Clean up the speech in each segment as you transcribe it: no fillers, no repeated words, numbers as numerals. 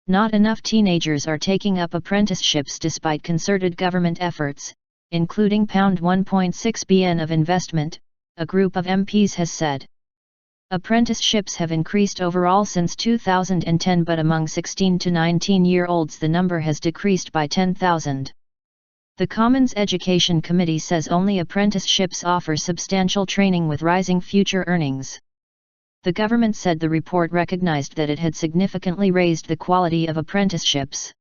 Not enough teenagers are taking up apprenticeships despite concerted government efforts, including £1.6 billion of investment, a group of MPs has said. Apprenticeships have increased overall since 2010, but among 16 to 19-year-olds the number has decreased by 10,000. The Commons Education Committee says only apprenticeships offer substantial training with rising future earnings. The government said the report recognized that it had significantly raised the quality of apprenticeships.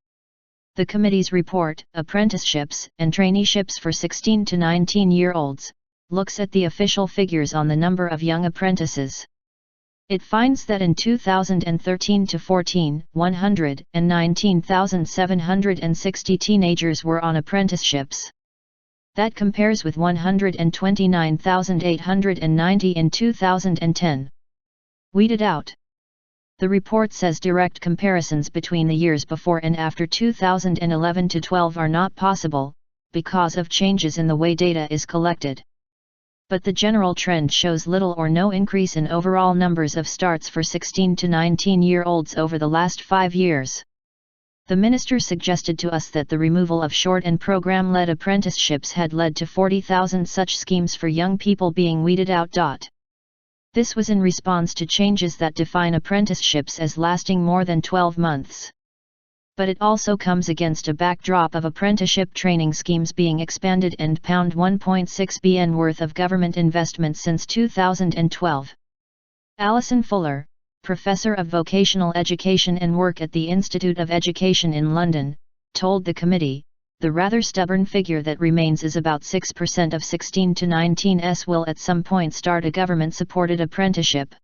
The committee's report, Apprenticeships and Traineeships for 16 to 19-year-olds, looks at the official figures on the number of young apprentices. It finds that in 2013 to 14, 119,760 teenagers were on apprenticeships. That compares with 129,890 in 2010. Weeded out. The report says direct comparisons between the years before and after 2011 to 12 are not possible, because of changes in the way data is collected. But the general trend shows little or no increase in overall numbers of starts for 16 to 19-year-olds over the last 5 years. The minister suggested to us that the removal of short and program-led apprenticeships had led to 40,000 such schemes for young people being weeded out. This was in response to changes that define apprenticeships as lasting more than 12 months. But it also comes against a backdrop of apprenticeship training schemes being expanded and £1.6 billion worth of government investment since 2012. Alison Fuller, Professor of Vocational Education and Work at the Institute of Education in London, told the committee, the rather stubborn figure that remains is about 6% of 16 to 19s will at some point start a government-supported apprenticeship.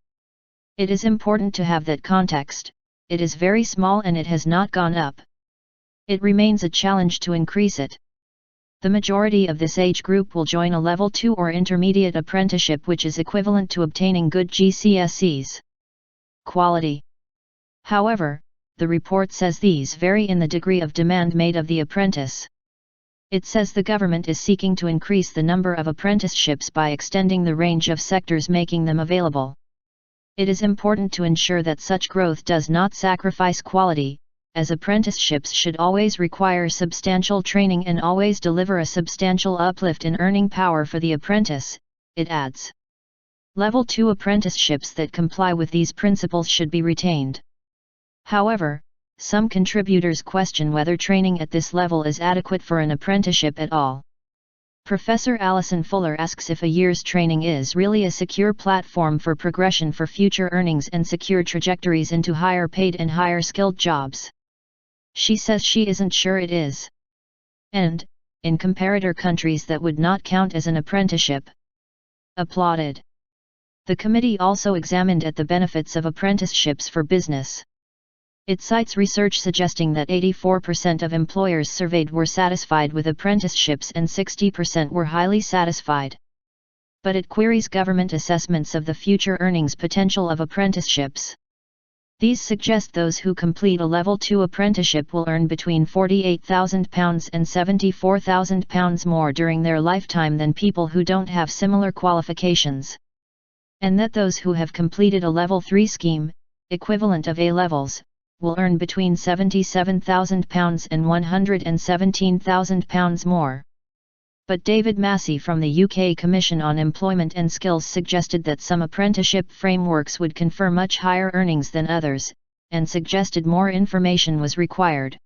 It is important to have that context. It is very small and it has not gone up. It remains a challenge to increase it. The majority of this age group will join a level 2 or intermediate apprenticeship, which is equivalent to obtaining good GCSEs. Quality. However, the report says these vary in the degree of demand made of the apprentice. It says the government is seeking to increase the number of apprenticeships by extending the range of sectors making them available. It is important to ensure that such growth does not sacrifice quality, as apprenticeships should always require substantial training and always deliver a substantial uplift in earning power for the apprentice, it adds. Level 2 apprenticeships that comply with these principles should be retained. However, some contributors question whether training at this level is adequate for an apprenticeship at all. Professor Alison Fuller asks if a year's training is really a secure platform for progression for future earnings and secure trajectories into higher paid and higher skilled jobs. She says she isn't sure it is. And, in comparator countries that would not count as an apprenticeship. Applauded. The committee also examined at the benefits of apprenticeships for business. It cites research suggesting that 84% of employers surveyed were satisfied with apprenticeships and 60% were highly satisfied. But it queries government assessments of the future earnings potential of apprenticeships. These suggest those who complete a Level 2 apprenticeship will earn between £48,000 and £74,000 more during their lifetime than people who don't have similar qualifications. And that those who have completed a Level 3 scheme, equivalent of A-levels, will earn between £77,000 and £117,000 more. But David Massey from the UK Commission on Employment and Skills suggested that some apprenticeship frameworks would confer much higher earnings than others, and suggested more information was required.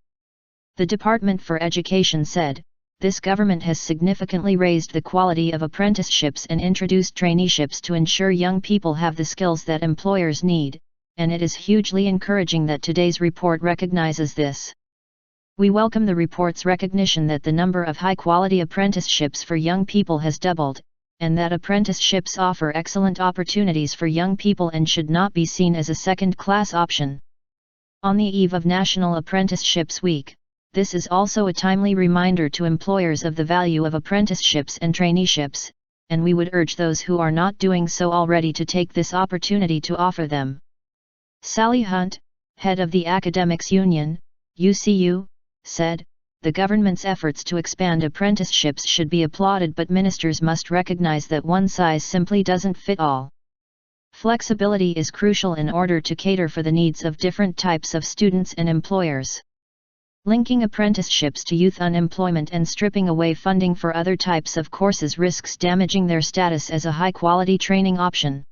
The Department for Education said, this government has significantly raised the quality of apprenticeships and introduced traineeships to ensure young people have the skills that employers need, and it is hugely encouraging that today's report recognizes this. We welcome the report's recognition that the number of high-quality apprenticeships for young people has doubled, and that apprenticeships offer excellent opportunities for young people and should not be seen as a second-class option. On the eve of National Apprenticeships Week, this is also a timely reminder to employers of the value of apprenticeships and traineeships, and we would urge those who are not doing so already to take this opportunity to offer them. Sally Hunt, head of the Academics Union, UCU, said, the government's efforts to expand apprenticeships should be applauded, but ministers must recognize that one size simply doesn't fit all. Flexibility is crucial in order to cater for the needs of different types of students and employers. Linking apprenticeships to youth unemployment and stripping away funding for other types of courses risks damaging their status as a high-quality training option.